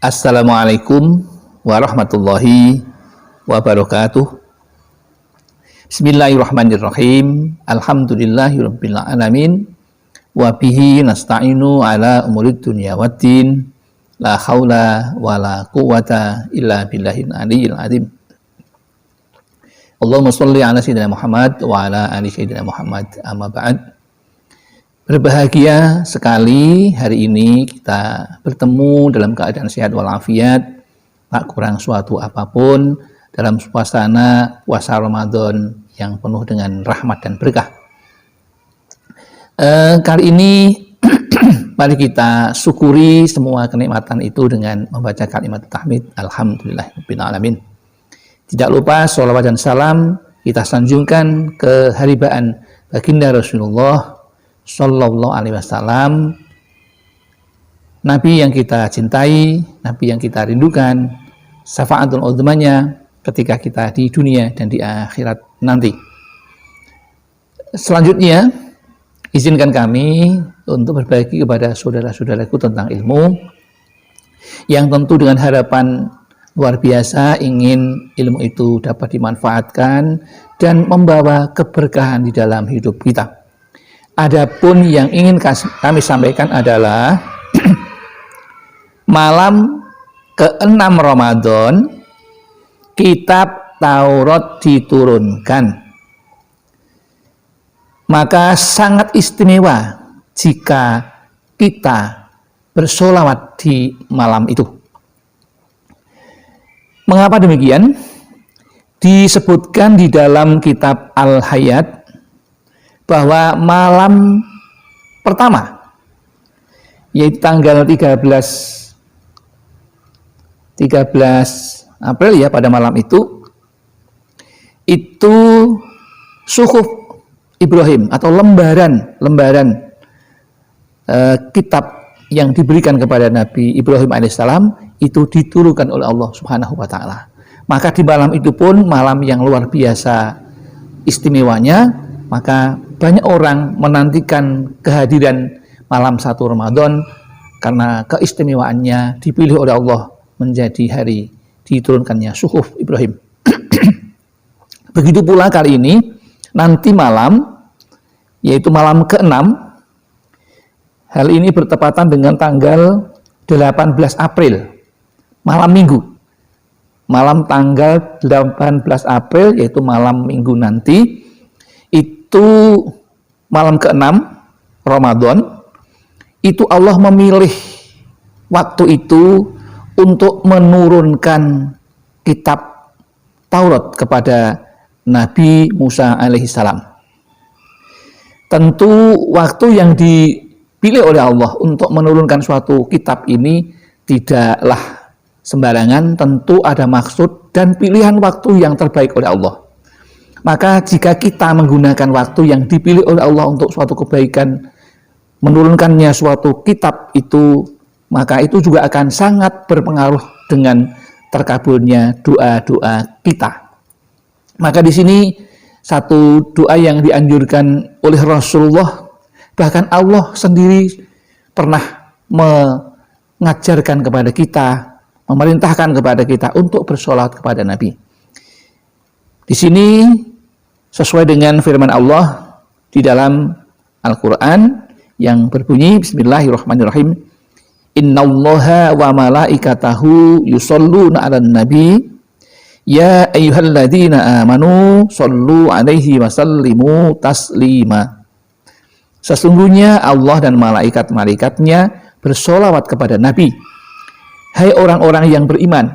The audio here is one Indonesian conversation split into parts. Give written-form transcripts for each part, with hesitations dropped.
Assalamualaikum warahmatullahi wabarakatuh. Bismillahirrahmanirrahim. Alhamdulillahirabbil alamin. Wa bihi nasta'inu ala umurid dunya waddin. La haula wala quwwata illa billahil aliyyil azim. Allahumma shalli ala sayyidina Muhammad wa ala ali sayyidina Muhammad. Amma ba'd. Berbahagia sekali hari ini kita bertemu dalam keadaan sehat walafiat, tak kurang suatu apapun dalam suasana puasa Ramadan yang penuh dengan rahmat dan berkah. Kali ini mari kita syukuri semua kenikmatan itu dengan membaca kalimat tahmid Alhamdulillahirabbil alamin. Tidak lupa sholawat dan salam kita sanjungkan ke haribaan baginda Rasulullah Sallallahu Alaihi Wasallam, Nabi yang kita cintai, Nabi yang kita rindukan, syafaatul uzmanya ketika kita di dunia dan di akhirat nanti. Selanjutnya, izinkan kami untuk berbagi kepada saudara-saudaraku tentang ilmu, yang tentu dengan harapan luar biasa ingin ilmu itu dapat dimanfaatkan dan membawa keberkahan di dalam hidup kita. Adapun yang ingin kami sampaikan adalah malam ke-6 Ramadan kitab Taurat diturunkan. Maka sangat istimewa jika kita bersolawat di malam itu. Mengapa demikian? Disebutkan di dalam kitab Al-Hayat bahwa malam pertama, yaitu tanggal 13 April ya, pada malam itu suhuf Ibrahim atau lembaran kitab yang diberikan kepada Nabi Ibrahim alaihissalam itu diturunkan oleh Allah Subhanahu wa taala. Maka di malam itu pun malam yang luar biasa istimewanya, maka banyak orang menantikan kehadiran malam 1 Ramadan karena keistimewaannya dipilih oleh Allah menjadi hari diturunkannya suhuf Ibrahim. Begitu pula kali ini, nanti malam, yaitu malam ke-6, hal ini bertepatan dengan tanggal 18 April, malam minggu. Malam tanggal 18 April, yaitu malam minggu nanti, itu malam ke-6 Ramadan, itu Allah memilih waktu itu untuk menurunkan kitab Taurat kepada Nabi Musa alaihissalam. Tentu waktu yang dipilih oleh Allah untuk menurunkan suatu kitab ini tidaklah sembarangan, tentu ada maksud dan pilihan waktu yang terbaik oleh Allah. Maka jika kita menggunakan waktu yang dipilih oleh Allah untuk suatu kebaikan, menurunkannya suatu kitab itu, maka itu juga akan sangat berpengaruh dengan terkabulnya doa-doa kita. Maka di sini satu doa yang dianjurkan oleh Rasulullah, bahkan Allah sendiri pernah mengajarkan kepada kita, memerintahkan kepada kita untuk bersolawat kepada Nabi. Di sini sesuai dengan firman Allah di dalam Al-Quran yang berbunyi Bismillahirrahmanirrahim. Innallaha wa malaikatahu yusholluna 'alan nabi ya ayyuhalladzina amanu shollu 'alaihi wa sallimu taslima. Sesungguhnya Allah dan malaikat-malaikatnya bersolawat kepada Nabi. Hai orang-orang yang beriman,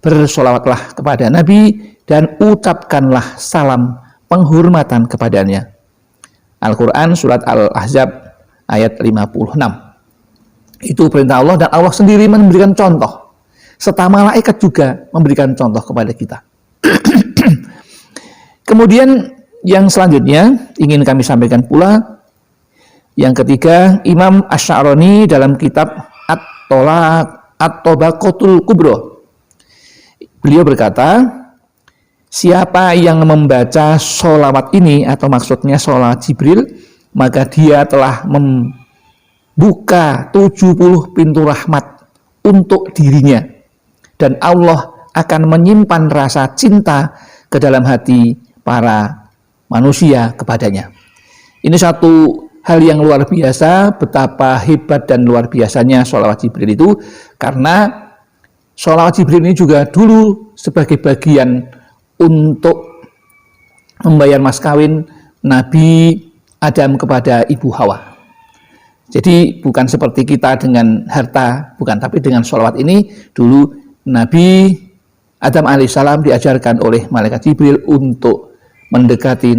bersolawatlah kepada Nabi dan ucapkanlah salam penghormatan kepadanya. Al-Quran surat Al-Ahzab ayat 56. Itu perintah Allah, dan Allah sendiri memberikan contoh, serta malaikat juga memberikan contoh kepada kita. Kemudian yang selanjutnya ingin kami sampaikan pula, yang ketiga, Imam Asy'arani dalam kitab At-Tabaqatul Kubra, beliau berkata, siapa yang membaca sholawat ini, atau maksudnya sholawat Jibril, maka dia telah membuka 70 pintu rahmat untuk dirinya, dan Allah akan menyimpan rasa cinta ke dalam hati para manusia kepadanya. Ini satu hal yang luar biasa, betapa hebat dan luar biasanya sholawat Jibril itu, karena sholawat Jibril ini juga dulu sebagai bagian untuk membayar mas kawin Nabi Adam kepada Ibu Hawa. Jadi bukan seperti kita dengan harta, bukan, tapi dengan sholawat ini dulu Nabi Adam alaihissalam diajarkan oleh malaikat Jibril untuk mendekati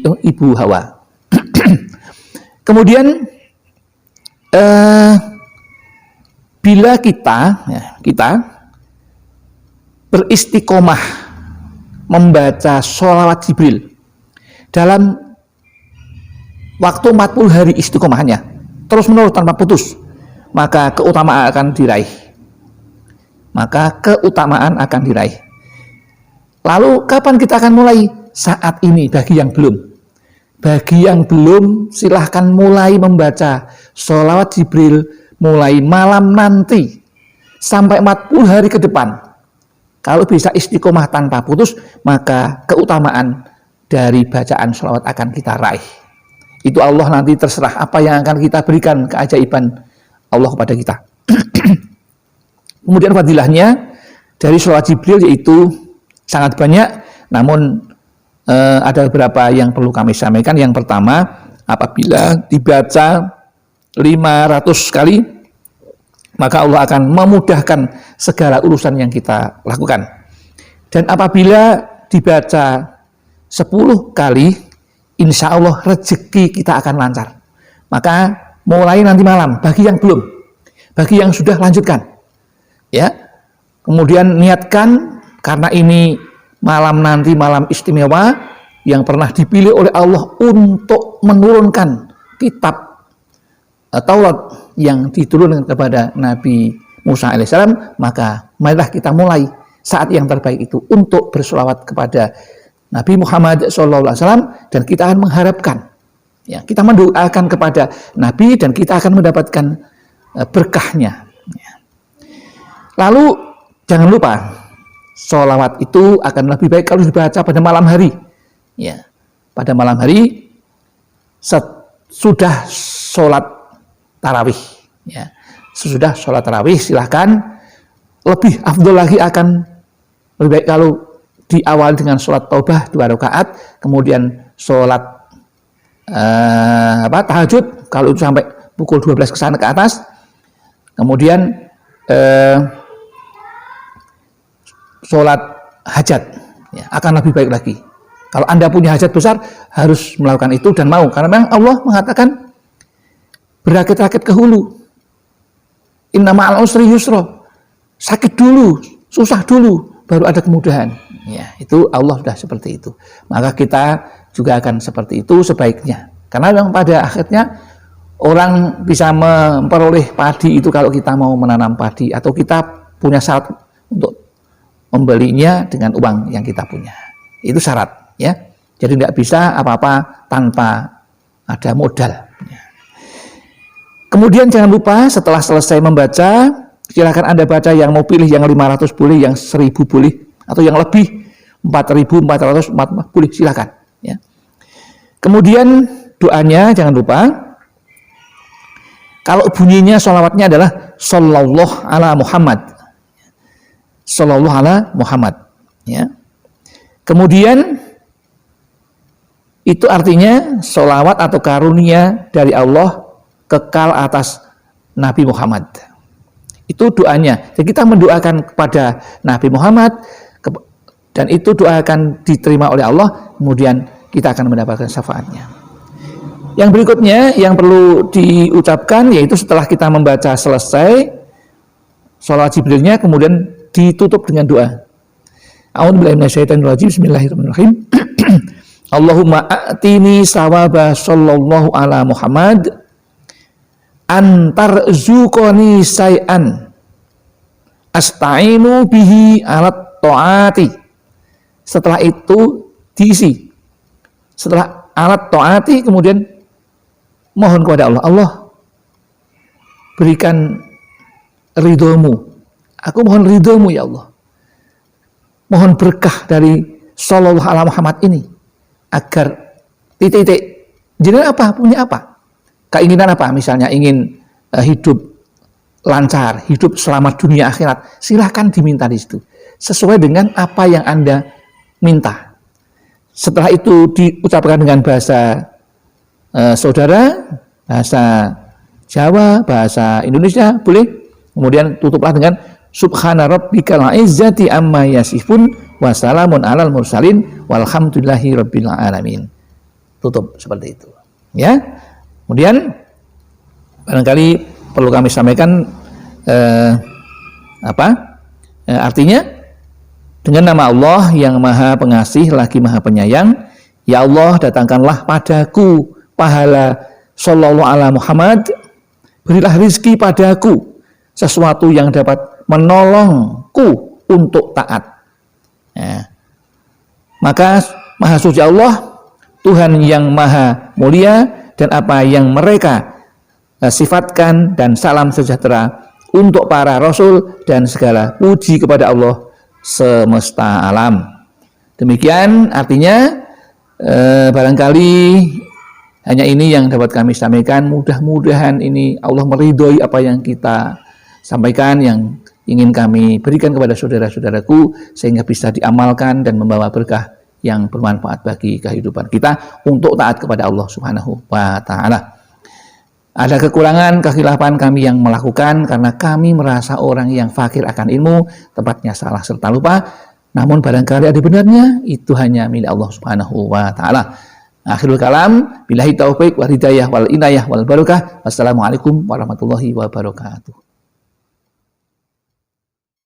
Ibu Hawa. Kemudian bila kita beristiqomah membaca sholawat Jibril dalam waktu 40 hari istiqomahnya, terus menerus tanpa putus, maka keutamaan akan diraih. Lalu kapan kita akan mulai? Saat ini bagi yang belum. Bagi yang belum, silahkan mulai membaca sholawat Jibril mulai malam nanti sampai 40 hari ke depan. Kalau bisa istiqomah tanpa putus, maka keutamaan dari bacaan sholawat akan kita raih. Itu Allah nanti terserah apa yang akan kita berikan keajaiban Allah kepada kita. Kemudian fadilahnya dari sholawat Jibril yaitu sangat banyak, namun ada beberapa yang perlu kami sampaikan. Yang pertama, apabila dibaca 500 kali, maka Allah akan memudahkan segala urusan yang kita lakukan. Dan apabila dibaca 10 kali, insya Allah rezeki kita akan lancar. Maka mulai nanti malam, bagi yang belum, bagi yang sudah lanjutkan, ya. Kemudian niatkan, karena ini malam nanti malam istimewa yang pernah dipilih oleh Allah untuk menurunkan kitab Taurat yang diturunkan kepada Nabi Musa alaihissalam. Maka marilah kita mulai saat yang terbaik itu untuk bersolawat kepada Nabi Muhammad SAW, dan kita akan mengharapkan, ya, kita mendoakan kepada Nabi dan kita akan mendapatkan berkahnya. Lalu jangan lupa, sholawat itu akan lebih baik kalau dibaca pada malam hari. Ya, pada malam hari sudah sholat tarawih. Ya, sesudah sholat tarawih silahkan. Lebih afdol lagi akan lebih baik kalau diawali dengan sholat taubah 2 rakaat, kemudian sholat tahajud kalau itu sampai pukul 12 kesana ke atas, kemudian sholat hajat, ya, akan lebih baik lagi. Kalau Anda punya hajat besar, harus melakukan itu dan mau, karena memang Allah mengatakan berakit-rakit ke hulu, inna ma'al usri yusra, sakit dulu, susah dulu, baru ada kemudahan. Ya, itu Allah sudah seperti itu. Maka kita juga akan seperti itu sebaiknya. Karena memang pada akhirnya orang bisa memperoleh padi itu kalau kita mau menanam padi, atau kita punya syarat untuk membelinya dengan uang yang kita punya. Itu syarat, ya. Jadi tidak bisa apa-apa tanpa ada modal. Kemudian jangan lupa setelah selesai membaca, silakan Anda baca, yang mau pilih yang 500 boleh, yang 1000 boleh, atau yang lebih 4.440 boleh, silakan, ya. Kemudian doanya jangan lupa, kalau bunyinya sholawatnya adalah sallallahu ala Muhammad, sallallahu ala Muhammad, ya. Kemudian itu artinya sholawat atau karunia dari Allah kekal atas Nabi Muhammad. Itu doanya. Jadi kita mendoakan kepada Nabi Muhammad, dan itu doa akan diterima oleh Allah, kemudian kita akan mendapatkan syafaatnya. Yang berikutnya yang perlu diucapkan yaitu setelah kita membaca selesai sholawat Jibrilnya, kemudian ditutup dengan doa. A'udzubillahi minasyaitonirrajim. Bismillahirrahmanirrahim. Allahumma a'tini sawaba sallallahu ala Muhammad antarzuqani say'an asta'inu bihi alat ta'ati. Setelah itu diisi, setelah alat ta'ati, kemudian mohon kepada Allah, Allah berikan ridhomu. Aku mohon ridhomu ya Allah. Mohon berkah dari Sallallahu Alaihi Muhammad ini agar titik-titik. Jadi apa? Punya apa? Keinginan apa? Misalnya ingin hidup lancar, hidup selamat dunia akhirat. Silahkan diminta di situ. Sesuai dengan apa yang Anda minta. Setelah itu diucapkan dengan bahasa saudara, bahasa Jawa, bahasa Indonesia, boleh. Kemudian tutuplah dengan Subhana rabbikal izzati amma yasifun wa salamun alal mursalin walhamdulillahi rabbil alamin. Tutup seperti itu. Ya. Kemudian barangkali perlu kami sampaikan artinya dengan nama Allah yang Maha Pengasih lagi Maha Penyayang, ya Allah datangkanlah padaku pahala Sallallahu Alaihi Muhammad, berilah rizki padaku sesuatu yang dapat menolongku untuk taat. Ya. Maka Maha Suci Allah, Tuhan yang Maha Mulia, dan apa yang mereka sifatkan, dan salam sejahtera untuk para Rasul dan segala puji kepada Allah semesta alam. Demikian artinya barangkali hanya ini yang dapat kami sampaikan. Mudah-mudahan ini Allah meridhoi apa yang kita sampaikan, yang ingin kami berikan kepada saudara-saudaraku, sehingga bisa diamalkan dan membawa berkah yang bermanfaat bagi kehidupan kita untuk taat kepada Allah Subhanahu wa Ta'ala. Ada kekurangan, kekhilafan kami yang melakukan karena kami merasa orang yang fakir akan ilmu, tepatnya salah serta lupa. Namun barangkali ada benarnya, itu hanya milik Allah Subhanahu wa Ta'ala. Akhirul kalam, billahi taufiq wal hidayah wal inayah wal barakah. Wassalamualaikum warahmatullahi wabarakatuh.